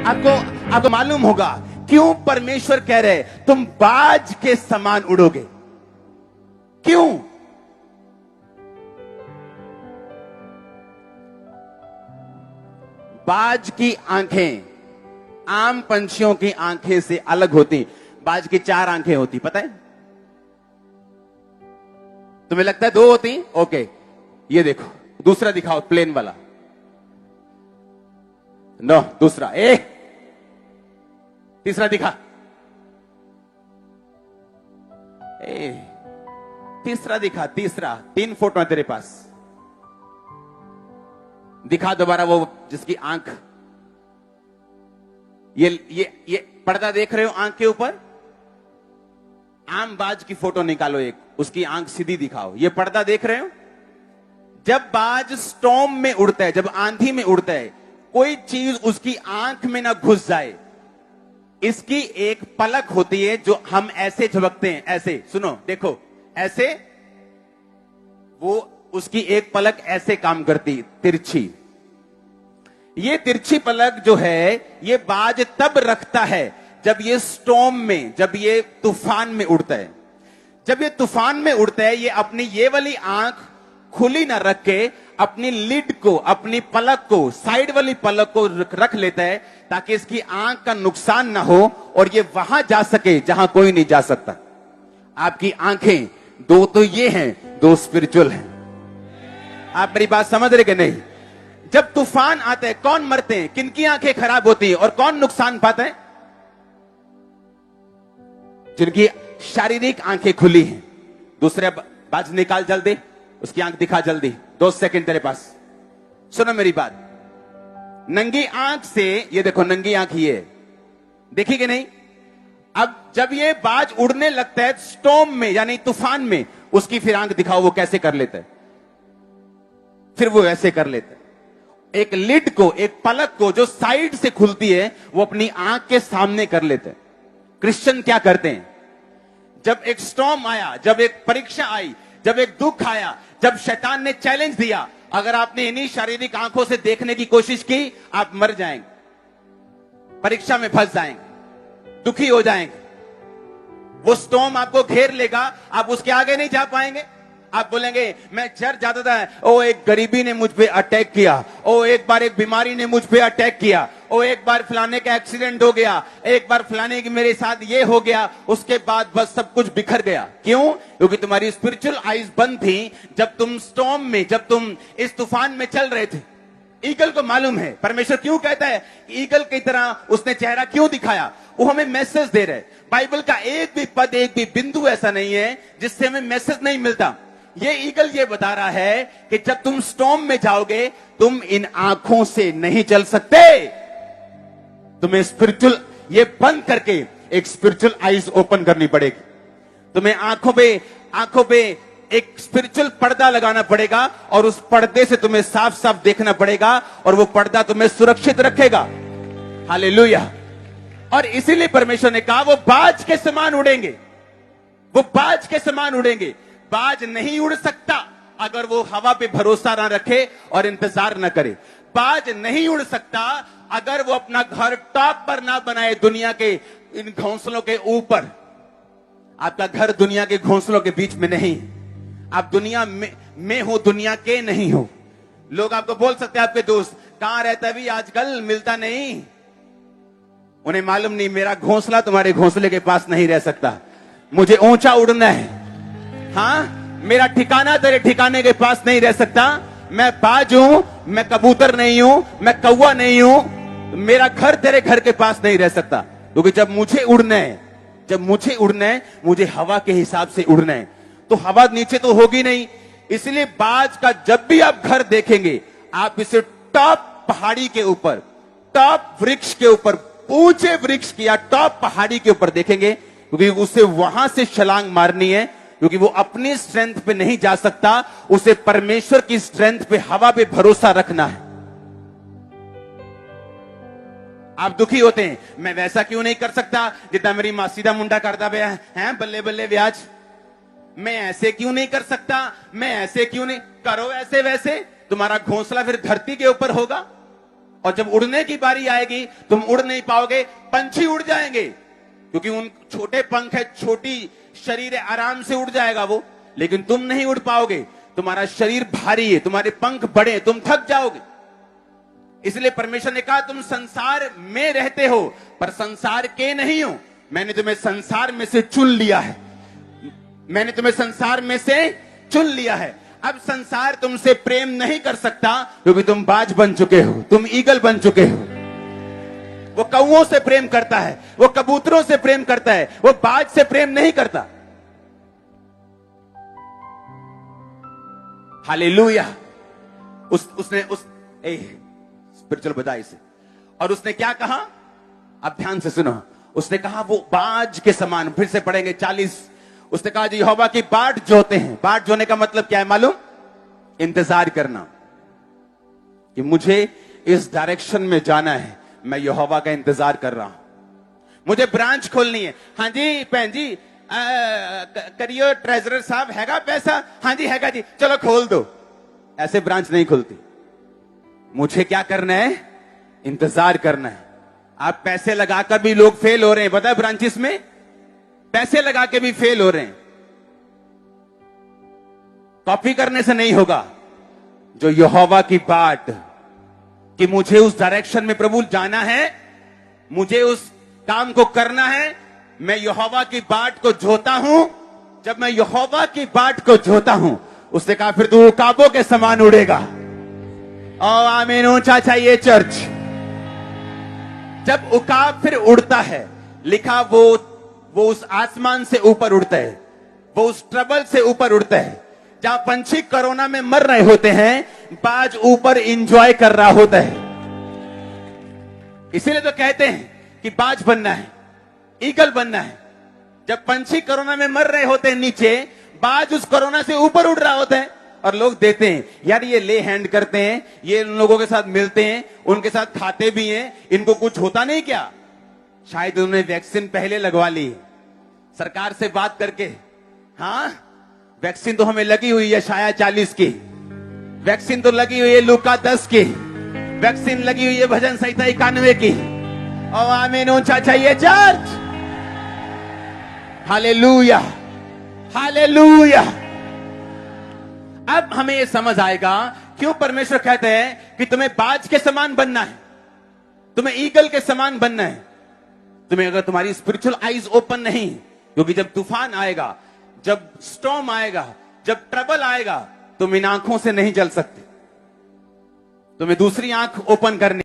आपको आपको मालूम होगा क्यों परमेश्वर कह रहे तुम बाज के समान उड़ोगे। क्यों? बाज की आंखें आम पंछियों की आंखें से अलग होती। बाज की 4 आंखें होती, पता है? तुम्हें लगता है 2 होती? ओके, ये देखो, दूसरा दिखाओ, प्लेन वाला। नो, दूसरा। तीसरा दिखा। तीसरा दिखा, तीसरा। 3 फोटो है तेरे पास। दिखा दोबारा वो जिसकी आंख, ये पर्दा देख रहे हो आंख के ऊपर? आम बाज की फोटो निकालो एक, उसकी आंख सीधी दिखाओ। ये पर्दा देख रहे हो? जब बाज स्टॉर्म में उड़ता है, जब आंधी में उड़ता है, कोई चीज उसकी आंख में ना घुस जाए, इसकी एक पलक होती है जो हम ऐसे झपकते हैं, ऐसे। सुनो, देखो, ऐसे। वो उसकी एक पलक ऐसे काम करती, तिरछी। ये तिरछी पलक जो है, ये बाज तब रखता है जब ये स्टॉर्म में, जब ये तूफान में उड़ता है। जब ये तूफान में उड़ता है, ये अपनी ये वाली आंख खुली ना रख के अपनी लिड को, अपनी पलक को, साइड वाली पलक को रख लेता है ताकि इसकी आंख का नुकसान ना हो और ये वहां जा सके जहां कोई नहीं जा सकता। आपकी आंखें 2 तो ये हैं, 2 स्पिरिचुअल हैं। आप मेरी बात समझ रहे कि नहीं? जब तूफान आता है, कौन मरते हैं? किनकी आंखें खराब होती हैं और कौन नुकसान पाता है? जिनकी शारीरिक आंखें खुली हैं। दूसरे बाज निकाल जल्दी, उसकी आंख दिखा जल्दी। 2 सेकंड तेरे पास। सुनो मेरी बात, नंगी आंख से, ये देखो नंगी आंख, ये देखी कि नहीं? अब जब ये बाज उड़ने लगता है स्टॉर्म में, यानी तूफान में, उसकी फिर आंख दिखाओ, वो कैसे कर लेता है? फिर वो ऐसे कर लेता है। एक लिड को, एक पलक को जो साइड से खुलती है, वो अपनी आंख के सामने कर लेते हैं। क्रिश्चियन क्या करते हैं? जब एक स्टॉर्म आया, जब एक परीक्षा आई, जब एक दुख आया, जब शैतान ने चैलेंज दिया, अगर आपने इन्हीं शारीरिक आंखों से देखने की कोशिश की, आप मर जाएंगे, परीक्षा में फंस जाएंगे, दुखी हो जाएंगे। वो स्टॉर्म आपको घेर लेगा, आप उसके आगे नहीं जा पाएंगे। आप बोलेंगे मैं चर्च जाता था, ओ एक गरीबी ने मुझ पे अटैक किया, ओ एक बार एक बीमारी ने मुझ पे अटैक किया, ओ एक बार फलाने का एक्सीडेंट हो गया, एक बार फलाने की मेरे साथ ये हो गया, उसके बाद बस सब कुछ बिखर गया। क्यों? क्योंकि तुम्हारी स्पिरिचुअल आईज बंद थी जब तुम स्टॉर्म में, जब तुम इस तूफान में चल रहे थे। ईगल को मालूम है परमेश्वर क्यों कहता है कि ईगल की तरह उसने चेहरा क्यों दिखाया। वो हमें मैसेज दे रहे। बाइबल का एक भी पद, एक भी बिंदु ऐसा नहीं है जिससे हमें मैसेज नहीं मिलता। ये ईगल ये बता रहा है कि जब तुम स्टॉर्म में जाओगे, तुम इन आंखों से नहीं चल सकते। तुम्हें स्पिरिचुअल ये बंद करके एक स्पिरिचुअल आईज ओपन करनी पड़ेगी। तुम्हें आंखों पे एक स्पिरिचुअल पर्दा लगाना पड़ेगा और उस पर्दे से तुम्हें साफ साफ देखना पड़ेगा और वो पर्दा तुम्हें सुरक्षित रखेगा। हालेलुया। और इसीलिए परमेश्वर ने कहा वो बाज के समान उड़ेंगे, वो बाज के समान उड़ेंगे। बाज नहीं उड़ सकता अगर वो हवा पे भरोसा ना रखे और इंतजार ना करे। बाज नहीं उड़ सकता अगर वो अपना घर टॉप पर ना बनाए, दुनिया के इन घोंसलों के ऊपर। आपका घर दुनिया के घोंसलों के बीच में नहीं। आप दुनिया में हो, दुनिया के नहीं हो। लोग आपको बोल सकते हैं, आपके दोस्त कहां रहता भी आजकल, मिलता नहीं। उन्हें मालूम नहीं मेरा घोंसला तुम्हारे घोंसले के पास नहीं रह सकता। मुझे ऊंचा उड़ना है। हाँ, मेरा ठिकाना तेरे ठिकाने के पास नहीं रह सकता। मैं बाज हूं, मैं कबूतर नहीं हूं, मैं कौवा नहीं हूं। मेरा घर तेरे घर के पास नहीं रह सकता, क्योंकि जब मुझे उड़ना है, मुझे हवा के हिसाब से उड़ना है। तो हवा नीचे तो होगी नहीं। इसलिए बाज का जब भी आप घर देखेंगे, आप इसे टॉप पहाड़ी के ऊपर, टॉप वृक्ष के ऊपर, ऊंचे वृक्ष की या टॉप पहाड़ी के ऊपर देखेंगे, क्योंकि उसे वहां से छलांग मारनी है। क्योंकि वो अपनी स्ट्रेंथ पे नहीं जा सकता, उसे परमेश्वर की स्ट्रेंथ पे, हवा पे भरोसा रखना है। आप दुखी होते हैं, मैं वैसा क्यों नहीं कर सकता जितना मेरी मां सीधा मुंडा करता गया है, बल्ले बल्ले ब्याज। मैं ऐसे क्यों नहीं कर सकता, मैं ऐसे क्यों नहीं। करो ऐसे वैसे, तुम्हारा घोंसला फिर धरती के ऊपर होगा। और जब उड़ने की बारी आएगी तुम उड़ नहीं पाओगे, पंछी उड़ जाएंगे क्योंकि उन छोटे पंख है, छोटी शरीर है, आराम से उड़ जाएगा वो, लेकिन तुम नहीं उड़ पाओगे, तुम्हारा शरीर भारी है, तुम्हारे पंख बड़े, तुम थक जाओगे। इसलिए परमेश्वर ने कहा तुम संसार में रहते हो पर संसार के नहीं हो, मैंने तुम्हें संसार में से चुन लिया है, मैंने तुम्हें संसार में से चुन लिया है। अब संसार तुमसे प्रेम नहीं कर सकता क्योंकि तुम बाज बन चुके हो, तुम ईगल बन चुके हो। वो कौओं से प्रेम करता है, वो कबूतरों से प्रेम करता है, वो बाज से प्रेम नहीं करता। हालेलुया। उसने स्पिरिचुअल बजाई से, और उसने क्या कहा, अब ध्यान से सुनो, उसने कहा वो बाज के समान, फिर से पढ़ेंगे 40, उसने कहा यहोवा की बाट जोते हैं। बाट जोने का मतलब क्या है मालूम? इंतजार करना, कि मुझे इस डायरेक्शन में जाना है, मैं यहोवा का इंतजार कर रहा हूं, मुझे ब्रांच खोलनी है। हाँ जी बहन जी, करियो ट्रेजरर साहब, हैगा पैसा? हाँ जी हैगा जी, चलो खोल दो। ऐसे ब्रांच नहीं खुलती। मुझे क्या करना है? इंतजार करना है। आप पैसे लगाकर भी लोग फेल हो रहे हैं, पता है, ब्रांचेस में पैसे लगा के भी फेल हो रहे हैं। कॉपी करने से नहीं होगा। जो यहोवा की बाट, कि मुझे उस डायरेक्शन में प्रभु जाना है, मुझे उस काम को करना है, मैं यहोवा की बाट को जोता हूं। जब मैं यहोवा की बाट को जोता हूं, उसने कहा फिर तू उकाबों के समान उड़ेगा। और आमीन, ऊंचा चाहिए चर्च। जब उकाब फिर उड़ता है, लिखा वो उस आसमान से ऊपर उड़ता है, वो उस ट्रबल से ऊपर उड़ता है। जहां पंछी कोरोना में मर रहे होते हैं, बाज ऊपर एंजॉय कर रहा होता है। इसीलिए तो कहते हैं कि बाज बनना है, ईगल बनना है। जब पंछी कोरोना में मर रहे होते हैं नीचे, बाज उस कोरोना से ऊपर उड़ रहा होता है। और लोग देते हैं, यार ये ले हैंड करते हैं, ये उन लोगों के साथ मिलते हैं, उनके साथ खाते भी हैं, इनको कुछ होता नहीं क्या? शायद उन्होंने वैक्सीन पहले लगवा ली सरकार से बात करके। हाँ, वैक्सीन तो हमें लगी हुई है शायद 40 की, वैक्सीन तो लगी हुई है लूका 10 की, वैक्सीन लगी हुई है भजन संहिता 91 की। और आमीन, ऊंचा चाहिए चर्च। Hallelujah, hallelujah. अब हमें यह समझ आएगा क्यों परमेश्वर कहते हैं कि तुम्हें बाज के समान बनना है, तुम्हें ईगल के समान बनना है। तुम्हें अगर तुम्हारी स्पिरिचुअल आईज ओपन नहीं, क्योंकि जब तूफान आएगा, जब स्टॉर्म आएगा, जब ट्रबल आएगा, तुम इन आंखों से नहीं चल सकते, तुम्हें दूसरी आंख ओपन करनी